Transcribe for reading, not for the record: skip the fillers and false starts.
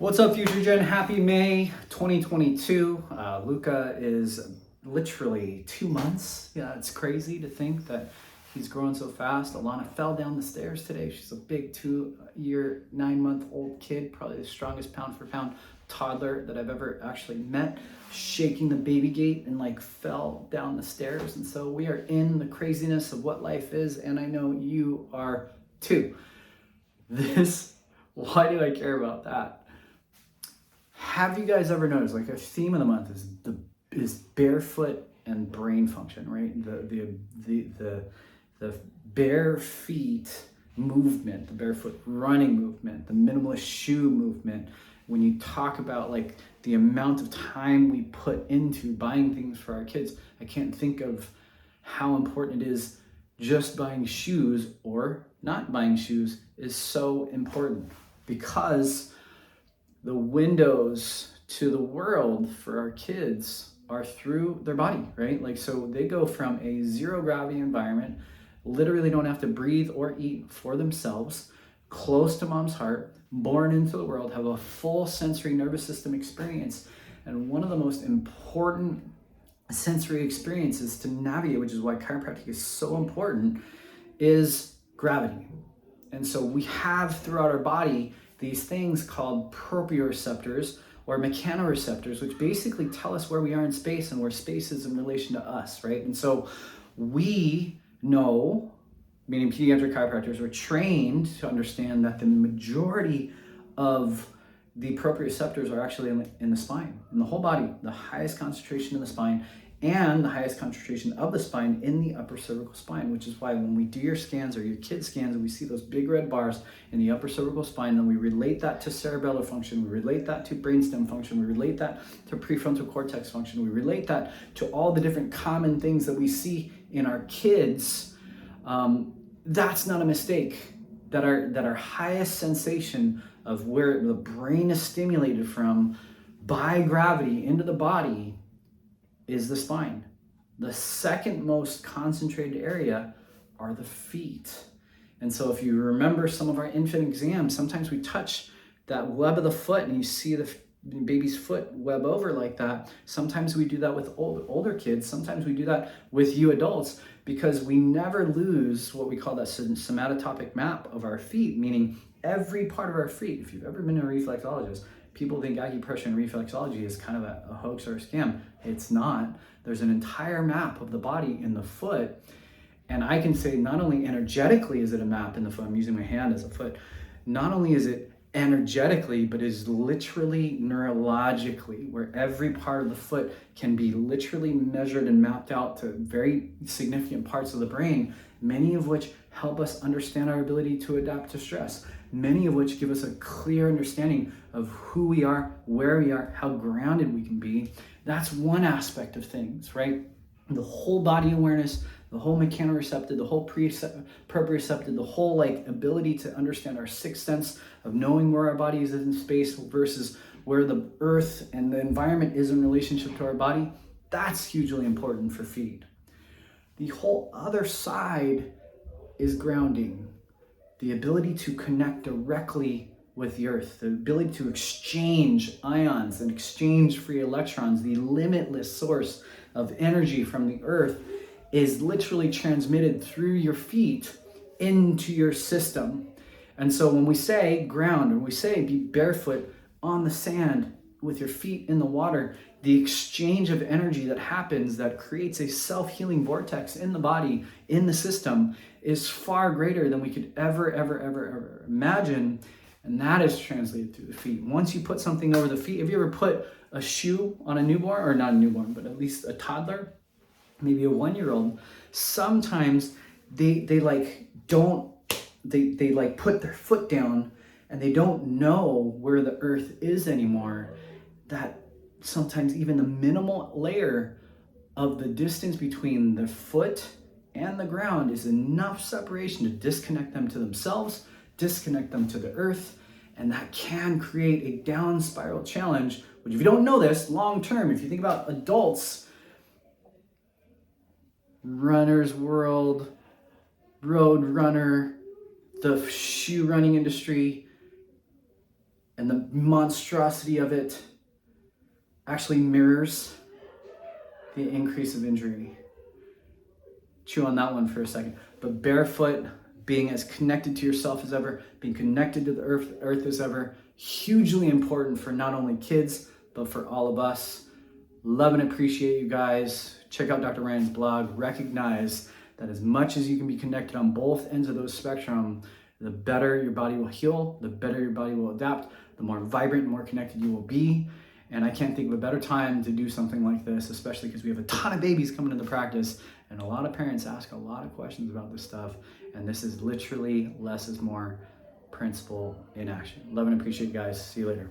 What's up, Future Gen? Happy May 2022. Luca is literally 2 months. Yeah, it's crazy to think that he's growing so fast. Alana fell down the stairs today. She's a big 2-year, 9-month-old kid, probably the strongest pound for pound toddler that I've ever actually met, shaking the baby gate and fell down the stairs. And so we are in the craziness of what life is, and I know you are too. Why do I care about that? Have you guys ever noticed, a theme of the month is barefoot and brain function, right? The bare feet movement, the barefoot running movement, the minimalist shoe movement. When you talk about the amount of time we put into buying things for our kids, I can't think of how important it is. Just buying shoes or not buying shoes is so important, because the windows to the world for our kids are through their body, right? So they go from a zero gravity environment, literally don't have to breathe or eat for themselves, close to mom's heart, born into the world, have a full sensory nervous system experience. And one of the most important sensory experiences to navigate, which is why chiropractic is so important, is gravity. And so we have throughout our body these things called proprioceptors or mechanoreceptors, which basically tell us where we are in space and where space is in relation to us, right? And so we know, meaning pediatric chiropractors, are trained to understand that the majority of the proprioceptors are actually in the spine, in the whole body, the highest concentration in the spine, and the highest concentration of the spine in the upper cervical spine, which is why when we do your scans or your kid scans and we see those big red bars in the upper cervical spine, then we relate that to cerebellar function, we relate that to brainstem function, we relate that to prefrontal cortex function, we relate that to all the different common things that we see in our kids. That's not a mistake. That our highest sensation of where the brain is stimulated from by gravity into the body is the spine. The second most concentrated area are the feet. And so if you remember some of our infant exams, sometimes we touch that web of the foot and you see the baby's foot web over like that. Sometimes we do that with older kids. Sometimes we do that with you adults, because we never lose what we call that somatotopic map of our feet, meaning every part of our feet. If you've ever been to a reflexologist, people think acupressure and reflexology is kind of a hoax or a scam. It's not. There's an entire map of the body in the foot. And I can say not only energetically is it a map in the foot, I'm using my hand as a foot, not only is it energetically, but is literally neurologically, where every part of the foot can be literally measured and mapped out to very significant parts of the brain, many of which help us understand our ability to adapt to stress, many of which give us a clear understanding of who we are, where we are, how grounded we can be. That's one aspect of things, right? The whole body awareness, the whole mechanoreceptive, the whole proprioceptive, the whole ability to understand our sixth sense of knowing where our body is in space versus where the earth and the environment is in relationship to our body. That's hugely important for feet. The whole other side is grounding, the ability to connect directly with the earth, the ability to exchange ions and exchange free electrons, the limitless source of energy from the earth is literally transmitted through your feet into your system. And so when we say ground, when we say be barefoot on the sand with your feet in the water, the exchange of energy that happens that creates a self-healing vortex in the body, in the system, is far greater than we could ever imagine. And that is translated through the feet. Once you put something over the feet, have you ever put a shoe on a newborn, or not a newborn, but at least a toddler, maybe a 1-year-old? Sometimes they put their foot down and they don't know where the earth is anymore. That sometimes even the minimal layer of the distance between the foot and the ground is enough separation to disconnect them to themselves, disconnect them to the earth, and that can create a down spiral challenge, which, if you don't know this, long term, if you think about adults, runner's world, road runner, the shoe running industry, and the monstrosity of it actually mirrors the increase of injury. Chew on that one for a second. But barefoot, being as connected to yourself as ever, being connected to the earth as ever, hugely important for not only kids, but for all of us. Love and appreciate you guys. Check out Dr. Ryan's blog. Recognize that as much as you can be connected on both ends of those spectrum, the better your body will heal, the better your body will adapt, the more vibrant and more connected you will be. And I can't think of a better time to do something like this, especially because we have a ton of babies coming into practice, and a lot of parents ask a lot of questions about this stuff. And this is literally less is more principle in action. Love and appreciate you guys. See you later.